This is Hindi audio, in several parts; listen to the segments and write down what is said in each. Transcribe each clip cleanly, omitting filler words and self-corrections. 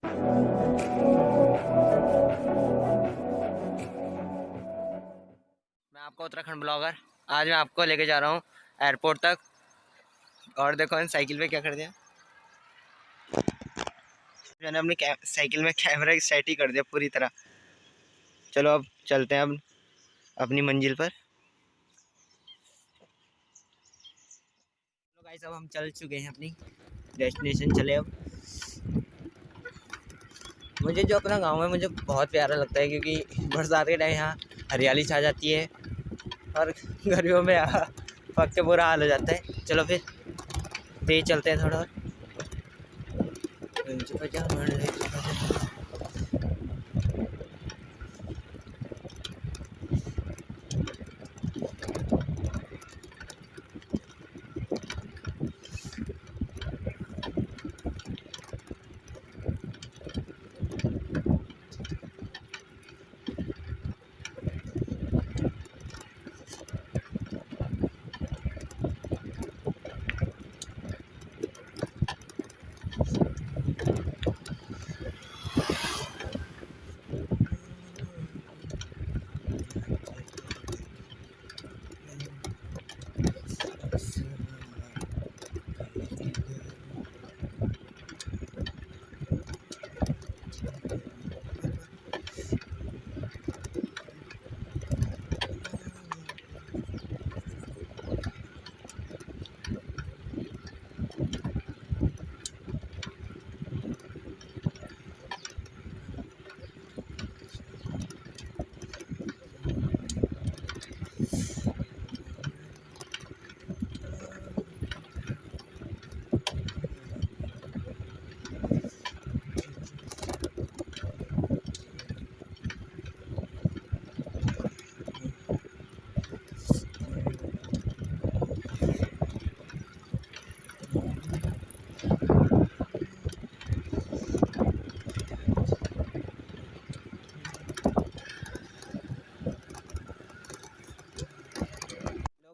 मैं आपका उत्तराखंड ब्लॉगर। आज मैं आपको लेके जा रहा हूँ एयरपोर्ट तक। और देखो साइकिल पे क्या कर दिया मैंने, अपनी साइकिल में कैमरा सेट ही कर दिया पूरी तरह। चलो अब चलते हैं अब अपनी मंजिल पर। तो गाइस अब हम चल चुके हैं अपनी डेस्टिनेशन। चले अब। मुझे जो अपना गांव है मुझे बहुत प्यारा लगता है, क्योंकि बरसात के टाइम यहाँ हरियाली छा जाती है और गर्मियों में यहाँ पक के बुरा हाल हो जाता है। चलो फिर तेज चलते हैं थोड़ा।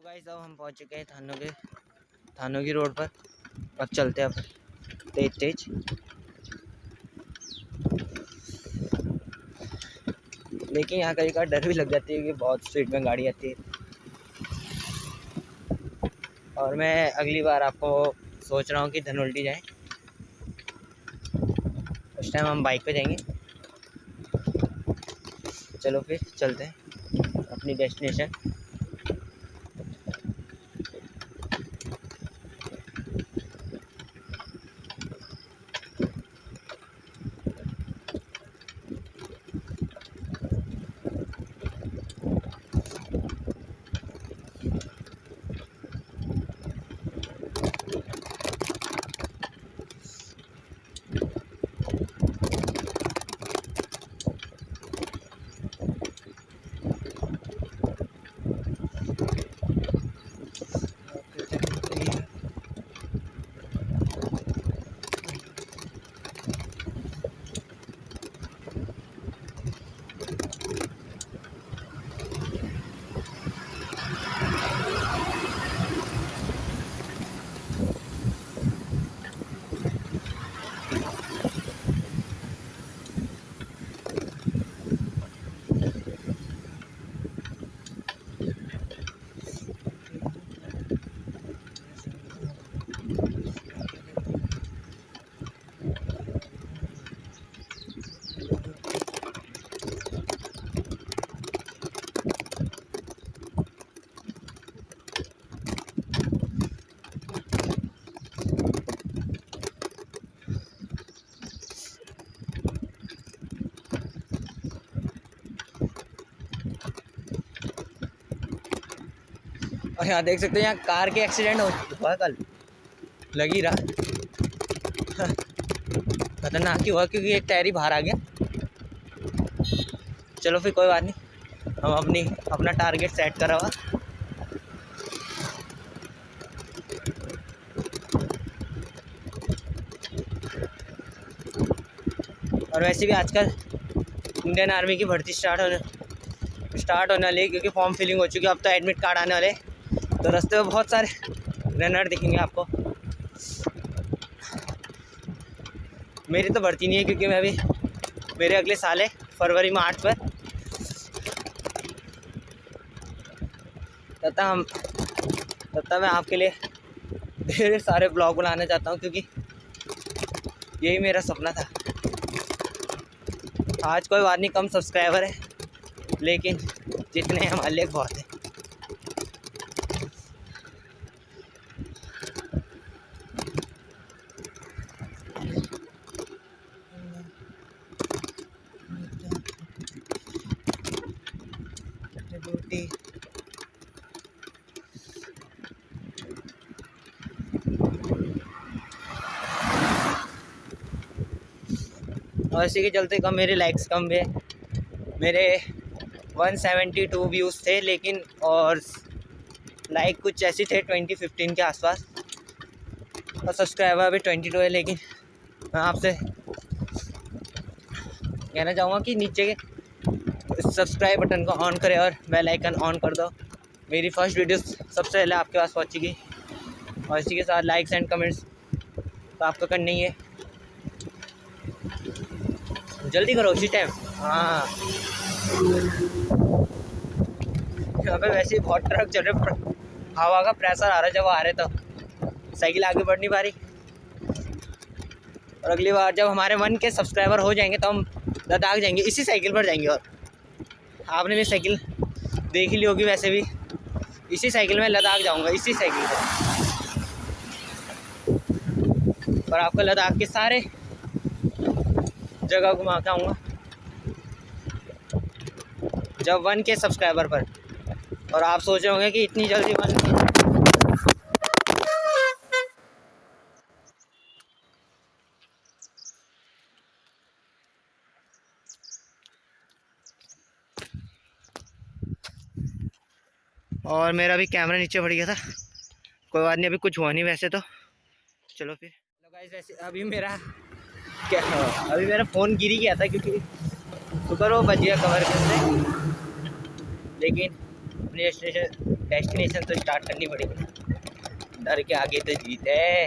गाइस अब हम पहुंच चुके हैं थानों की रोड पर। अब चलते हैं अब तेज तेज। लेकिन यहाँ कभी कभी डर भी लग जाती है कि बहुत स्पीड में गाड़ी आती है। और मैं अगली बार आपको सोच रहा हूँ कि धनोल्टी जाए। उस टाइम हम बाइक पे जाएंगे। चलो फिर चलते हैं अपनी डेस्टिनेशन। और यहाँ देख सकते हैं, यहाँ कार के एक्सीडेंट हुआ कल, लग ही रहा खतरनाक ही हुआ, क्योंकि एक टायर ही बाहर आ गया। चलो फिर कोई बात नहीं, हम अपना टारगेट सेट करा हुआ। और वैसे भी आजकल इंडियन आर्मी की भर्ती स्टार्ट होने वाली है, क्योंकि फॉर्म फिलिंग हो चुकी है। अब तो एडमिट कार्ड आने वाले, तो रास्ते में बहुत सारे रनर दिखेंगे आपको। मेरी तो बढ़ती नहीं है क्योंकि मैं अभी मेरे अगले साल है फरवरी में 8 पर। तब तक मैं आपके लिए ढेर सारे ब्लॉग बनाना चाहता हूँ क्योंकि यही मेरा सपना था। आज कोई बात नहीं, कम सब्सक्राइबर है लेकिन जितने हैं हमारे लिए बहुत है। और इसी के चलते कम मेरे लाइक्स कम हुए। मेरे 172 व्यूज़ थे लेकिन, और लाइक कुछ ऐसे थे 20-15 के आसपास, और सब्सक्राइबर अभी 22 है। लेकिन मैं आपसे कहना चाहूँगा कि नीचे के सब्सक्राइब बटन को ऑन करें और बेल आइकन ऑन कर दो। मेरी फर्स्ट वीडियो सबसे पहले आपके पास पहुँचेगी। और इसी के साथ लाइक्स एंड कमेंट्स तो आपको करना ही है, जल्दी करो उसी टाइम। हाँ, यहाँ पे वैसे ही बहुत ट्रक चल रहे, हवा का प्रेशर आ रहा है जब आ रहे तो साइकिल आगे बढ़ नहीं पा रही। और अगली बार जब हमारे 1 के सब्सक्राइबर हो जाएंगे तो हम लद्दाख जाएंगे, इसी साइकिल पर जाएंगे। और आपने भी साइकिल देख ही ली होगी, वैसे भी इसी साइकिल में लद्दाख जाऊंगा, इसी साइकिल पर। और आपको लद्दाख के सारे जगह घुमा के आऊँगा जब 1 के सब्सक्राइबर पर। और आप सोच रहे होंगे कि इतनी जल्दी 1 के। और मेरा भी कैमरा नीचे पड़ गया था, कोई बात नहीं, अभी कुछ हुआ नहीं वैसे तो। चलो फिर गाइस, वैसे अभी मेरा फ़ोन गिर ही गया था क्योंकि शुक्र वो बच गया कवर करने। लेकिन अपनी डेस्टिनेशन तो स्टार्ट करनी पड़ेगी, डर के आगे तो जीत है,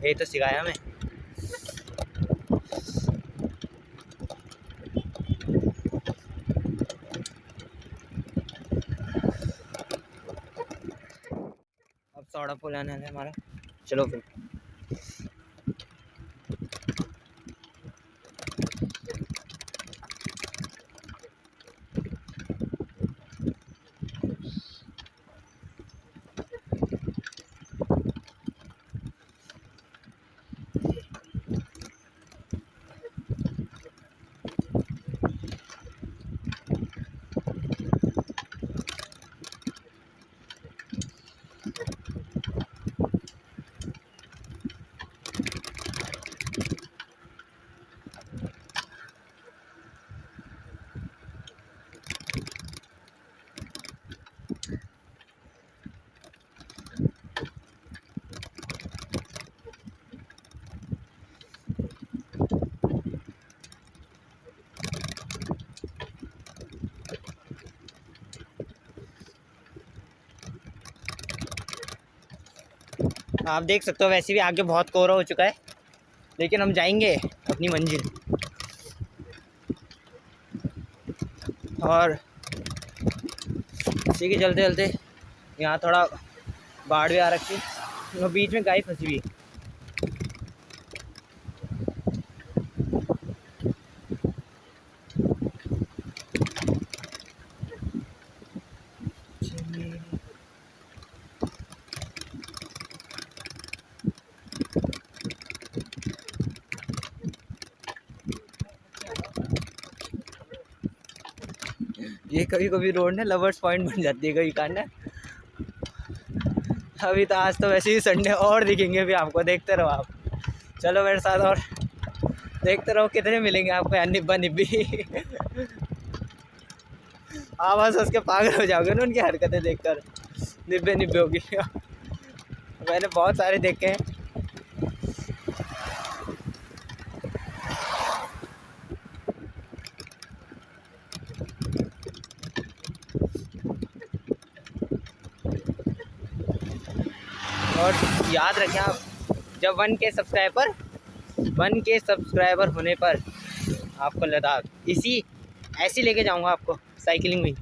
ये तो सिखाया मैं। अब सौड़ा पुल आने वाला है हमारा। चलो फिर आप देख सकते हो वैसे भी आगे बहुत कोहरा हो चुका है, लेकिन हम जाएंगे अपनी मंजिल। और इसी के चलते चलते यहाँ थोड़ा बाढ़ भी आ रखी है, बीच में गाय फंसी हुई। ये कभी कभी रोड ने लवर्स पॉइंट बन जाती है कभी कारण। अभी तो आज तो वैसे ही संडे और दिखेंगे भी आपको, देखते रहो आप, चलो मेरे साथ और देखते रहो कितने मिलेंगे आपको यार निब्बा निब्बी। आप बस उसके पागल हो जाओगे ना उनकी हरकतें देखकर, निब्बे निब्बे होगी। मैंने बहुत सारे देखे हैं। और याद रखें आप, जब 1 के सब्सक्राइबर 1K सब्सक्राइबर होने पर आपको लद्दाख ऐसी लेके जाऊंगा आपको साइकिलिंग में।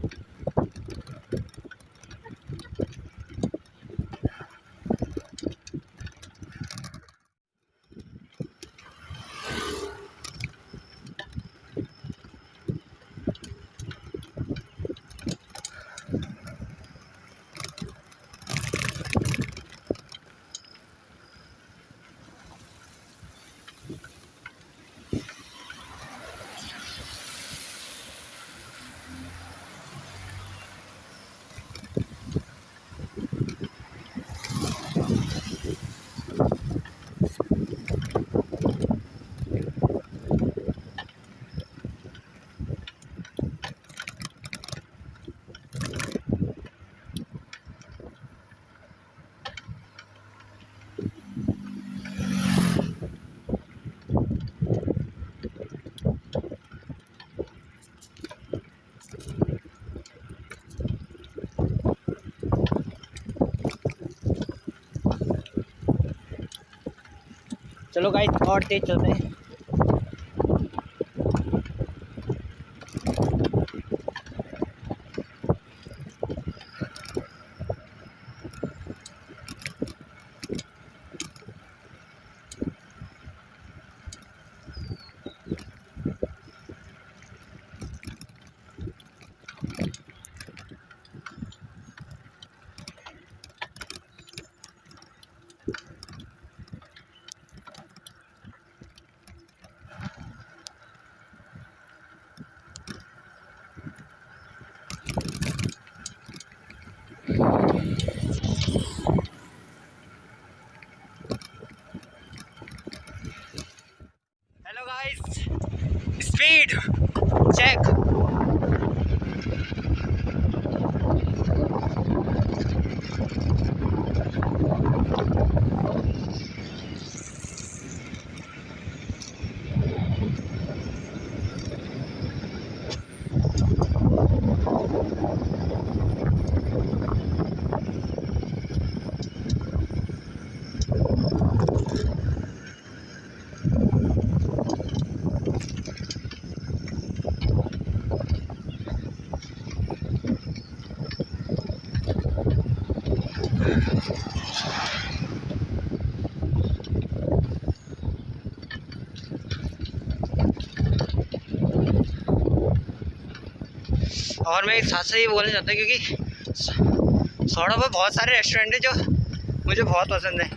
चलो गाइस और तेज चलते हैं। Hello guys, speed check. और मैं एक साथ से ये बोलना चाहता हूँ क्योंकि सौड़ा पर बहुत सारे रेस्टोरेंट है जो मुझे बहुत पसंद है।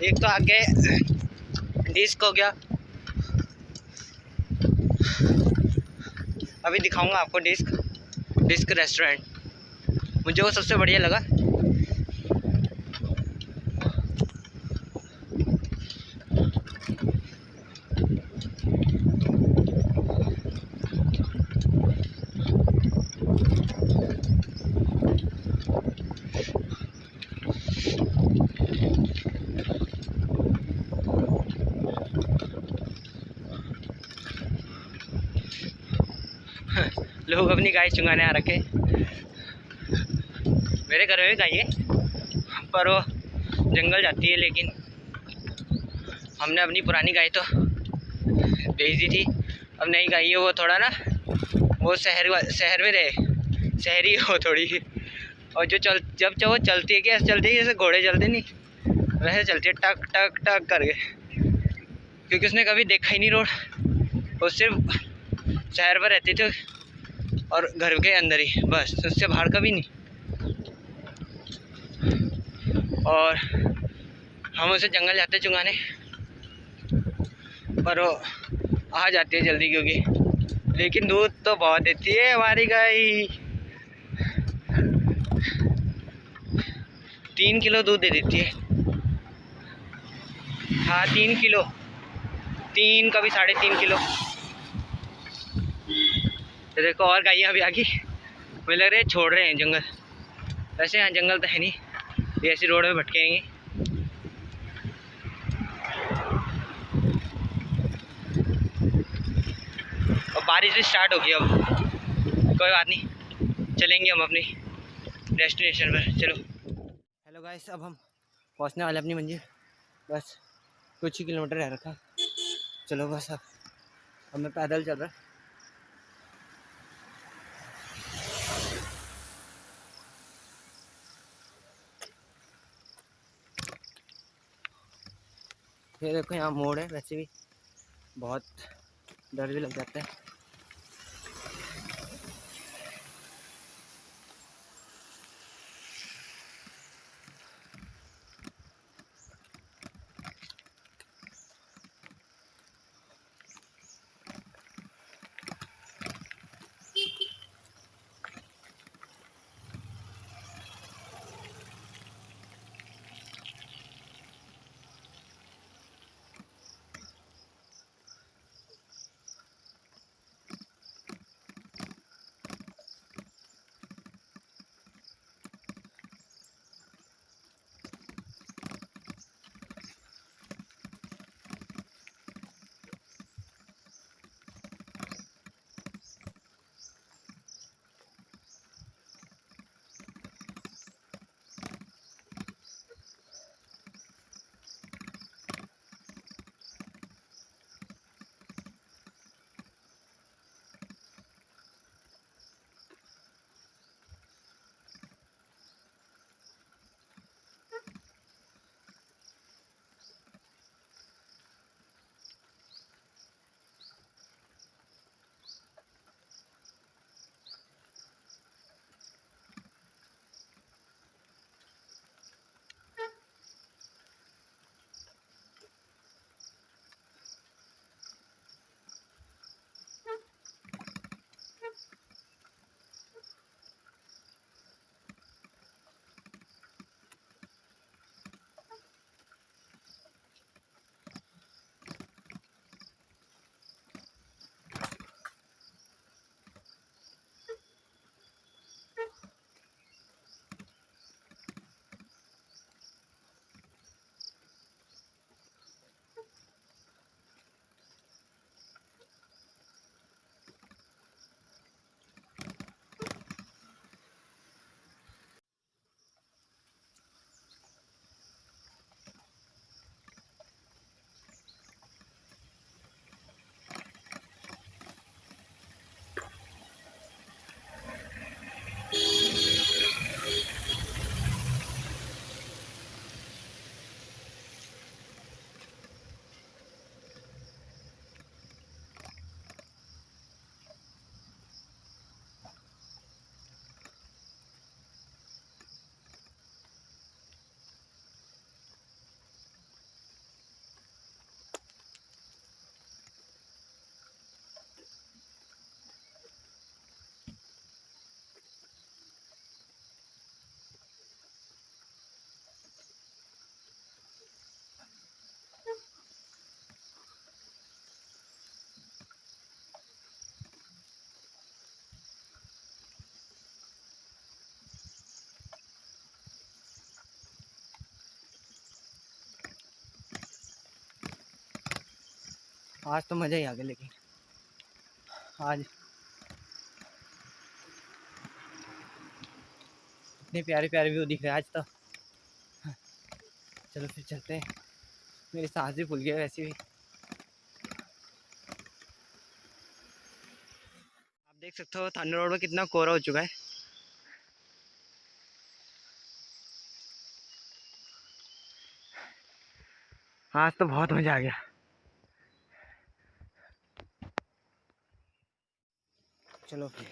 एक तो आगे डिस्क हो गया, अभी दिखाऊंगा आपको डिस्क रेस्टोरेंट, मुझे वो सबसे बढ़िया लगा। लोग अपनी गाय चुंगाने आ रखे। मेरे घर में भी गाय है पर वो जंगल जाती है, लेकिन हमने अपनी पुरानी गाय तो बेच दी थी। अब नई गाय है, वो थोड़ा ना वो शहर में रहे, शहरी हो थोड़ी। और जब वो चलती है, क्या चलती है जैसे घोड़े चलते नहीं वैसे चलती है, टक टक टक करके, क्योंकि उसने कभी देखा ही नहीं रोड। वो सिर्फ शहर पर रहती थी और घर के अंदर ही, बस उससे बाहर कभी नहीं। और हम उसे जंगल जाते चुंगाने, पर वो आ जाती है जल्दी क्योंकि, लेकिन दूध तो बहुत देती है हमारी गाय। 3 किलो दूध दे देती है। हाँ 3 किलो, 3 कभी 3.5 किलो। तो देखो और गायें अभी आगे, मुझे लग रहा है छोड़ रहे हैं जंगल। वैसे यहाँ जंगल तो है नहीं, ये ऐसी रोड में भटकेंगे। और बारिश भी स्टार्ट होगी अब, कोई बात नहीं, चलेंगे हम अपनी डेस्टिनेशन पर। चलो हेलो गाइस, अब हम पहुंचने वाले अपनी मंजिल। बस कुछ ही किलोमीटर रह रखा। चलो बस अब मैं पैदल चल रहा। ये देखो यहाँ मोड़ है, वैसे भी बहुत डर भी लग जाता है। आज तो मज़ा ही आ गया, लेकिन आज इतने प्यारे प्यारे व्यू दिख रहे हैं आज तो। चलो फिर चलते हैं, मेरी सांस भी फूल गया वैसे भी। आप देख सकते हो थाने रोड में कितना कोहरा हो चुका है। आज तो बहुत मज़ा आ गया। चलो फिर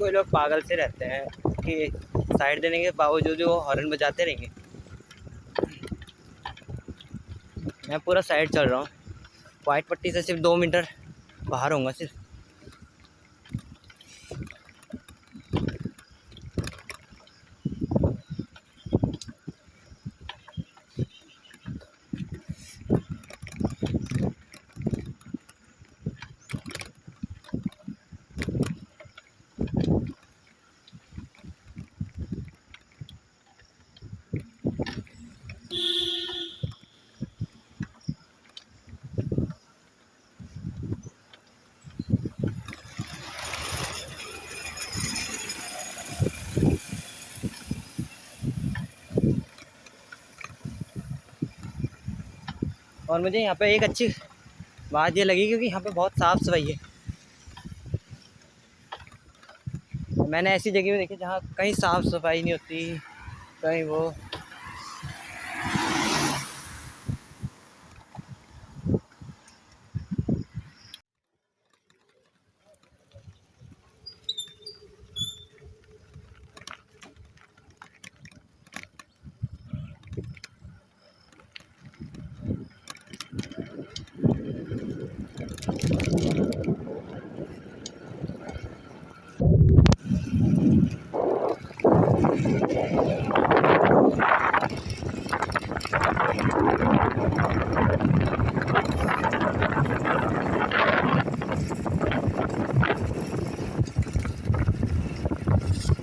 कोई लोग पागल से रहते हैं कि साइड देने के बावजूद भी वो हॉर्न बजाते रहेंगे। मैं पूरा साइड चल रहा हूँ, वाइट पट्टी से सिर्फ 2 मीटर बाहर होऊंगा सिर्फ। और मुझे यहाँ पे एक अच्छी बात ये लगी क्योंकि यहाँ पे बहुत साफ़ सफाई है। मैंने ऐसी जगह में देखी जहाँ कहीं साफ़ सफाई नहीं होती, कहीं वो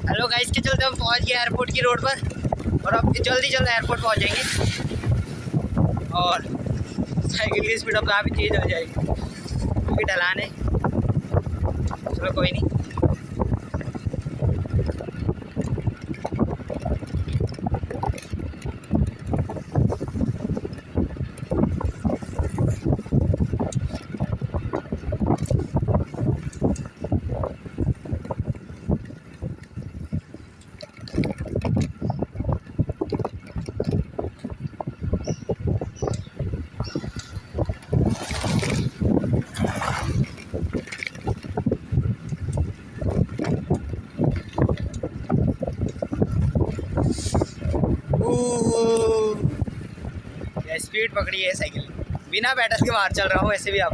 हेलो गाइस, के चलते हम पहुंच गए एयरपोर्ट की रोड पर और अब जल्दी एयरपोर्ट पहुंच जाएंगे। और साइकिल की स्पीड अब काफ़ी तेज हो जाएगी क्योंकि ढलान है। चलो कोई नहीं। स्पीड पकड़ी है साइकिल, बिना बैटल के बाहर चल रहा हूँ वैसे भी। आप